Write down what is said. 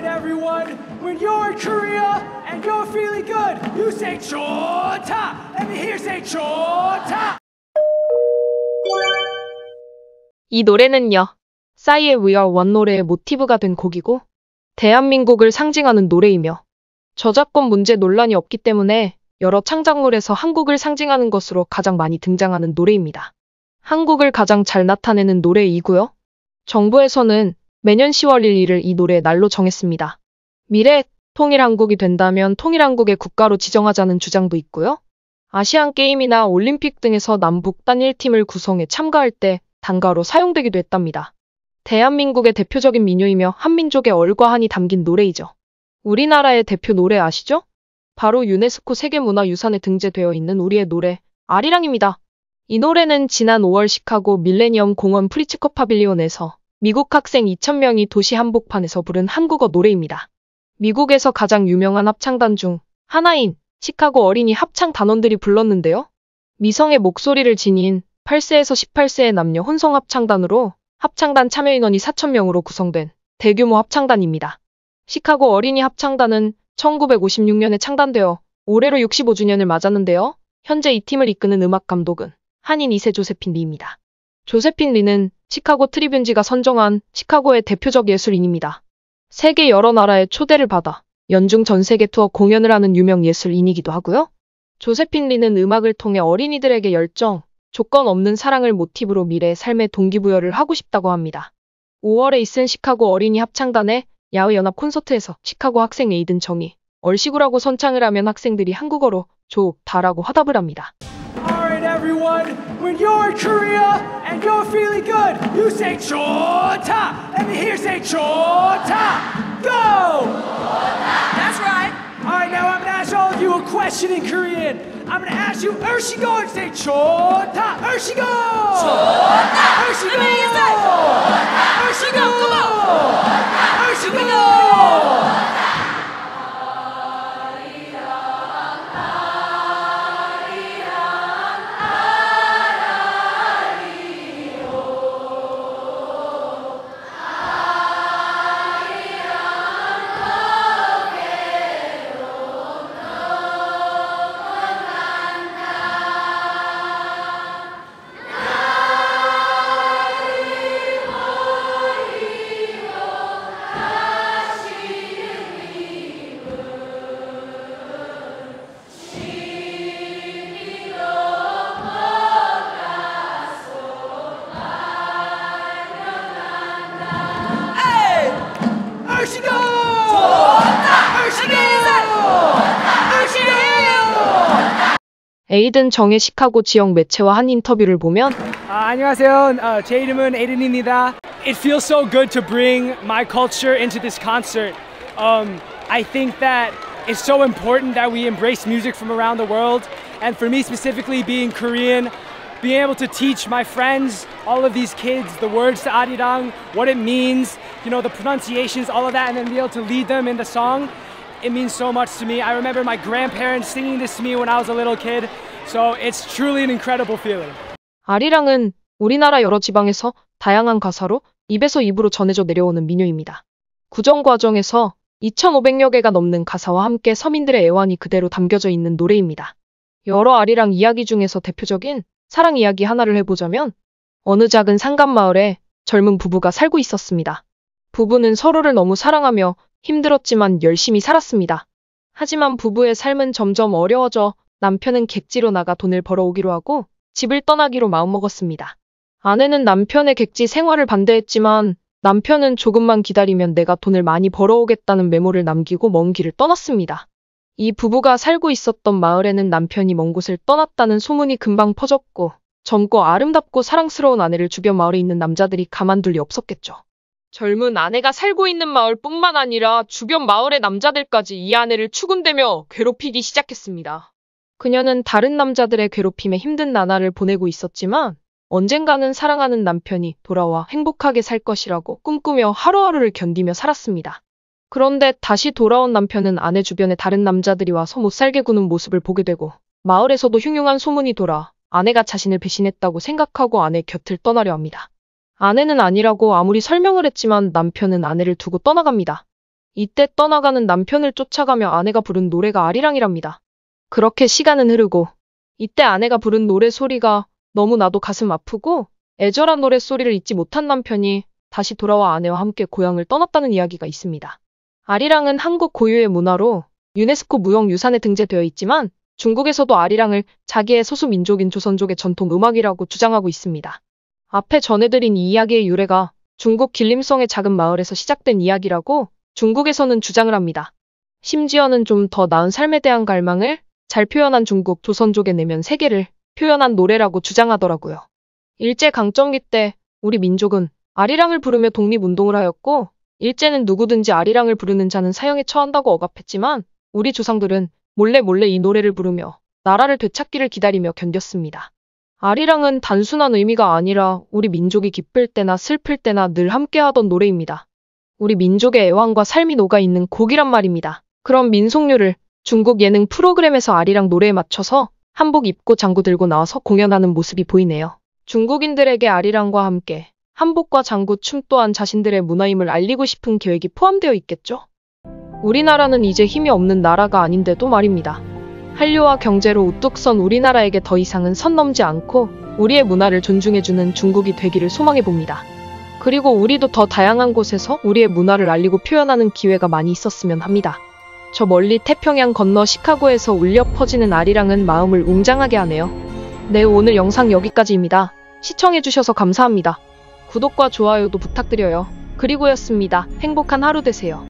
Alright everyone, when you're in Korea and you're feeling good, you say 좋다. Let me hear you say 좋다. 이 노래는요, 싸이의 We Are One 노래의 모티브가 된 곡이고 대한민국을 상징하는 노래이며 저작권 문제 논란이 없기 때문에 여러 창작물에서 한국을 상징하는 것으로 가장 많이 등장하는 노래입니다. 한국을 가장 잘 나타내는 노래이고요. 정부에서는 매년 10월 1일을 이 노래의 날로 정했습니다. 미래에 통일한국이 된다면 통일한국의 국가로 지정하자는 주장도 있고요. 아시안게임이나 올림픽 등에서 남북 단일팀을 구성해 참가할 때 단가로 사용되기도 했답니다. 대한민국의 대표적인 민요이며 한민족의 얼과 한이 담긴 노래이죠. 우리나라의 대표 노래 아시죠? 바로 유네스코 세계문화유산에 등재되어 있는 우리의 노래, 아리랑입니다. 이 노래는 지난 5월 시카고 밀레니엄 공원 프리츠커 파빌리온에서 미국 학생 2,000명이 도시 한복판에서 부른 한국어 노래입니다. 미국에서 가장 유명한 합창단 중 하나인 시카고 어린이 합창 단원들이 불렀는데요. 미성의 목소리를 지닌 8세에서 18세의 남녀 혼성 합창단으로 합창단 참여 인원이 4,000명으로 구성된 대규모 합창단입니다. 시카고 어린이 합창단은 1956년에 창단되어 올해로 65주년을 맞았는데요. 현재 이 팀을 이끄는 음악 감독은 한인 2세 조세핀 리입니다. 조세핀 리는 시카고 트리뷴지가 선정한 시카고의 대표적 예술인입니다. 세계 여러 나라의 초대를 받아 연중 전 세계 투어 공연을 하는 유명 예술인이기도 하고요. 조세핀 리는 음악을 통해 어린이들에게 열정, 조건 없는 사랑을 모티브로 미래의 삶의 동기부여를 하고 싶다고 합니다. 5월에 있은 시카고 어린이 합창단의 야외 연합 콘서트에서 시카고 학생 에이든 정이 얼씨구라고 선창을 하면 학생들이 한국어로 좋다라고 화답을 합니다. Alright everyone, when you're in Korea and you're feeling good, you say 좋다. Let me hear you say 좋다. Go! That's right. Alright, now I'm gonna ask all of you a question in Korean. I'm gonna ask you, 얼씨고, and say 좋다. 얼씨고! 좋다. 얼씨고! Let me hear you say 좋다. 얼씨고! Come on! 얼씨고! 에이든 정의 시카고 지역 매체와 한 인터뷰를 보면 안녕하세요. 제 이름은 에이든입니다. It feels so good to bring my culture into this concert. I think that it's so important that we embrace music from around the world. And for me specifically, being Korean, being able to teach my friends, all of these kids, the words to Arirang, what it means, you know, the pronunciations, all of that, and then be able to lead them in the song. It means so much to me. I remember my grandparents singing this to me when I was a little kid. So it's truly an incredible feeling. 아리랑은 우리나라 여러 지방에서 다양한 가사로 입에서 입으로 전해져 내려오는 민요입니다. 구정 과정에서 2,500여 개가 넘는 가사와 함께 서민들의 애환이 그대로 담겨져 있는 노래입니다. 여러 아리랑 이야기 중에서 대표적인 사랑 이야기 하나를 해보자면 어느 작은 산간마을에 젊은 부부가 살고 있었습니다. 부부는 서로를 너무 사랑하며 힘들었지만 열심히 살았습니다. 하지만 부부의 삶은 점점 어려워져 남편은 객지로 나가 돈을 벌어오기로 하고 집을 떠나기로 마음먹었습니다. 아내는 남편의 객지 생활을 반대했지만 남편은 조금만 기다리면 내가 돈을 많이 벌어오겠다는 메모를 남기고 먼 길을 떠났습니다. 이 부부가 살고 있었던 마을에는 남편이 먼 곳을 떠났다는 소문이 금방 퍼졌고 젊고 아름답고 사랑스러운 아내를 주변 마을에 있는 남자들이 가만둘 리 없었겠죠. 젊은 아내가 살고 있는 마을뿐만 아니라 주변 마을의 남자들까지 이 아내를 추근대며 괴롭히기 시작했습니다. 그녀는 다른 남자들의 괴롭힘에 힘든 나날을 보내고 있었지만 언젠가는 사랑하는 남편이 돌아와 행복하게 살 것이라고 꿈꾸며 하루하루를 견디며 살았습니다. 그런데 다시 돌아온 남편은 아내 주변에 다른 남자들이 와서 못 살게 구는 모습을 보게 되고 마을에서도 흉흉한 소문이 돌아 아내가 자신을 배신했다고 생각하고 아내 곁을 떠나려 합니다. 아내는 아니라고 아무리 설명을 했지만 남편은 아내를 두고 떠나갑니다. 이때 떠나가는 남편을 쫓아가며 아내가 부른 노래가 아리랑이랍니다. 그렇게 시간은 흐르고 이때 아내가 부른 노래 소리가 너무나도 가슴 아프고 애절한 노래 소리를 잊지 못한 남편이 다시 돌아와 아내와 함께 고향을 떠났다는 이야기가 있습니다. 아리랑은 한국 고유의 문화로 유네스코 무형유산에 등재되어 있지만 중국에서도 아리랑을 자기의 소수민족인 조선족의 전통 음악이라고 주장하고 있습니다. 앞에 전해드린 이 이야기의 유래가 중국 길림성의 작은 마을에서 시작된 이야기라고 중국에서는 주장을 합니다. 심지어는 좀 더 나은 삶에 대한 갈망을 잘 표현한 중국 조선족의 내면 세계를 표현한 노래라고 주장하더라고요. 일제강점기 때 우리 민족은 아리랑을 부르며 독립운동을 하였고 일제는 누구든지 아리랑을 부르는 자는 사형에 처한다고 억압했지만 우리 조상들은 몰래 이 노래를 부르며 나라를 되찾기를 기다리며 견뎠습니다. 아리랑은 단순한 의미가 아니라 우리 민족이 기쁠 때나 슬플 때나 늘 함께하던 노래입니다. 우리 민족의 애환과 삶이 녹아있는 곡이란 말입니다. 그럼 민속류를 중국 예능 프로그램에서 아리랑 노래에 맞춰서 한복 입고 장구 들고 나와서 공연하는 모습이 보이네요. 중국인들에게 아리랑과 함께 한복과 장구, 춤 또한 자신들의 문화임을 알리고 싶은 계획이 포함되어 있겠죠? 우리나라는 이제 힘이 없는 나라가 아닌데도 말입니다. 한류와 경제로 우뚝 선 우리나라에게 더 이상은 선 넘지 않고 우리의 문화를 존중해주는 중국이 되기를 소망해봅니다. 그리고 우리도 더 다양한 곳에서 우리의 문화를 알리고 표현하는 기회가 많이 있었으면 합니다. 저 멀리 태평양 건너 시카고에서 울려 퍼지는 아리랑은 마음을 웅장하게 하네요. 네, 오늘 영상 여기까지입니다. 시청해주셔서 감사합니다. 구독과 좋아요도 부탁드려요. 그리고였습니다. 행복한 하루 되세요.